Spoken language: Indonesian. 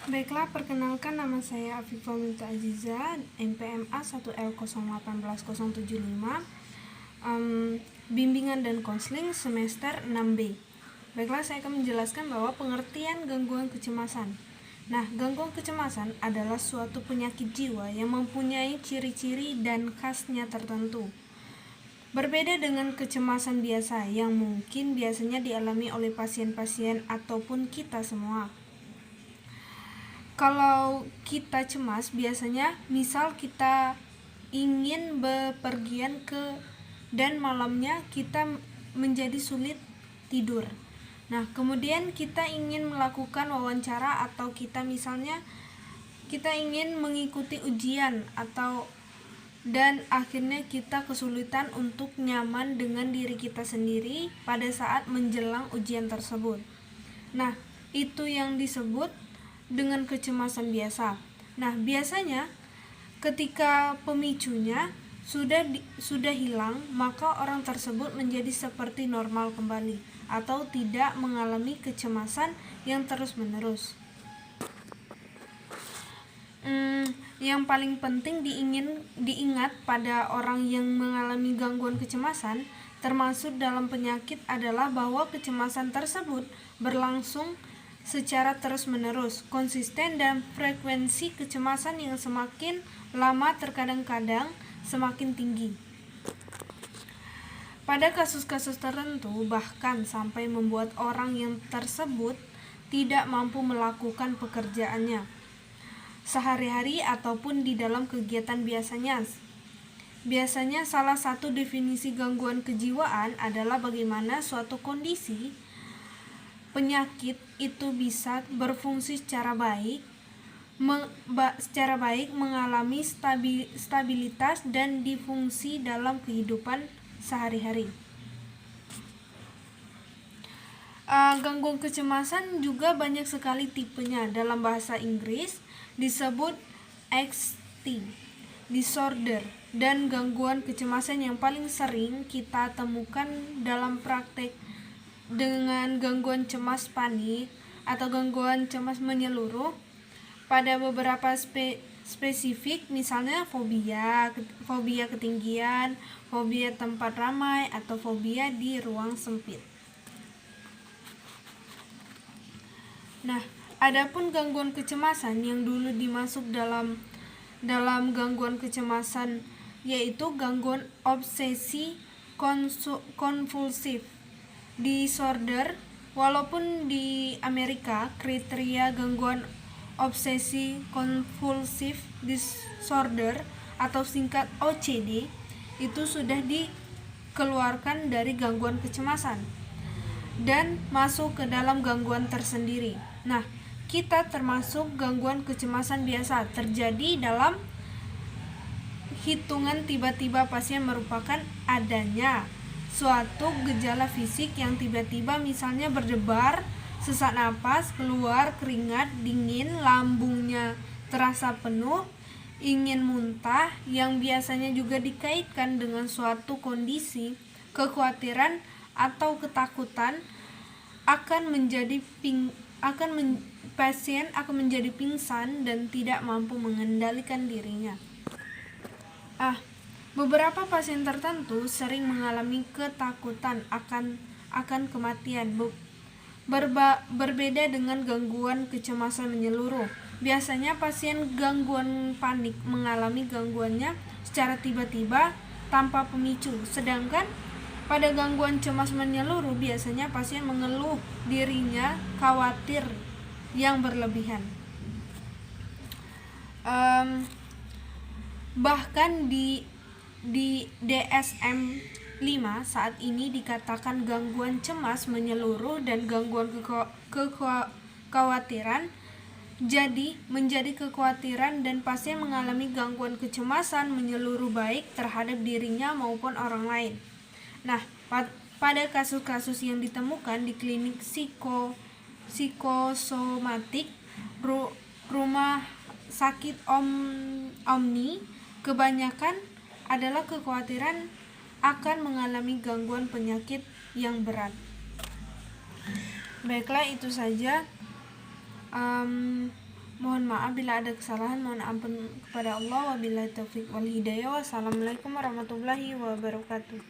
Baiklah, perkenalkan nama saya Afifah Minta Aziza, NPMA 1L0181075, bimbingan dan konseling semester 6B. Baiklah, saya akan menjelaskan bahwa pengertian gangguan kecemasan. Nah, gangguan kecemasan adalah suatu penyakit jiwa yang mempunyai ciri-ciri dan khasnya tertentu. Berbeda dengan kecemasan biasa yang mungkin biasanya dialami oleh pasien-pasien ataupun kita semua. Kalau kita cemas, biasanya misal kita ingin bepergian dan malamnya kita menjadi sulit tidur. Nah, kemudian kita ingin melakukan wawancara atau kita ingin mengikuti ujian dan akhirnya kita kesulitan untuk nyaman dengan diri kita sendiri pada saat menjelang ujian tersebut. Nah, itu yang disebut dengan kecemasan biasa. Nah, biasanya ketika pemicunya sudah hilang, maka orang tersebut menjadi seperti normal kembali atau tidak mengalami kecemasan yang terus-menerus. Yang paling penting diingat pada orang yang mengalami gangguan kecemasan, termasuk dalam penyakit, adalah bahwa kecemasan tersebut berlangsung secara terus-menerus, konsisten, dan frekuensi kecemasan yang semakin lama terkadang-kadang semakin tinggi. Pada kasus-kasus tertentu, bahkan sampai membuat orang yang tersebut tidak mampu melakukan pekerjaannya sehari-hari ataupun di dalam kegiatan biasanya. Biasanya salah satu definisi gangguan kejiwaan adalah bagaimana suatu kondisi penyakit itu bisa berfungsi secara baik, mengalami stabilitas dan difungsi dalam kehidupan sehari-hari. Gangguan kecemasan juga banyak sekali tipenya. Dalam bahasa Inggris disebut anxiety disorder, dan gangguan kecemasan yang paling sering kita temukan dalam praktek dengan gangguan cemas panik atau gangguan cemas menyeluruh pada beberapa spesifik, misalnya fobia ketinggian, fobia tempat ramai, atau fobia di ruang sempit. Nah, adapun gangguan kecemasan yang dulu dimasuk dalam gangguan kecemasan, yaitu gangguan obsesi konvulsif disorder. Walaupun di Amerika kriteria gangguan obsesi kompulsif disorder atau singkat OCD itu sudah dikeluarkan dari gangguan kecemasan dan masuk ke dalam gangguan tersendiri. Nah, kita termasuk gangguan kecemasan biasa, terjadi dalam hitungan tiba-tiba pasien merupakan adanya suatu gejala fisik yang tiba-tiba, misalnya berdebar, sesak napas, keluar keringat dingin, lambungnya terasa penuh, ingin muntah, yang biasanya juga dikaitkan dengan suatu kondisi kekhawatiran atau ketakutan pasien akan menjadi pingsan dan tidak mampu mengendalikan dirinya. Beberapa pasien tertentu sering mengalami ketakutan akan kematian. Berbeda dengan gangguan kecemasan menyeluruh. Biasanya pasien gangguan panik mengalami gangguannya secara tiba-tiba tanpa pemicu, sedangkan pada gangguan cemas menyeluruh biasanya pasien mengeluh dirinya khawatir yang berlebihan. Bahkan di DSM-5 saat ini dikatakan gangguan cemas menyeluruh dan gangguan kekhawatiran menjadi kekhawatiran, dan pasien mengalami gangguan kecemasan menyeluruh baik terhadap dirinya maupun orang lain. Nah, pada kasus-kasus yang ditemukan di klinik psikosomatik, rumah sakit Omni, kebanyakan adalah kekhawatiran akan mengalami gangguan penyakit yang berat. Baiklah, itu saja. maaf bila ada kesalahan, mohon ampun kepada Allah. Wabillahi taufiq wal hidayah. Wassalamualaikum warahmatullahi wabarakatuh.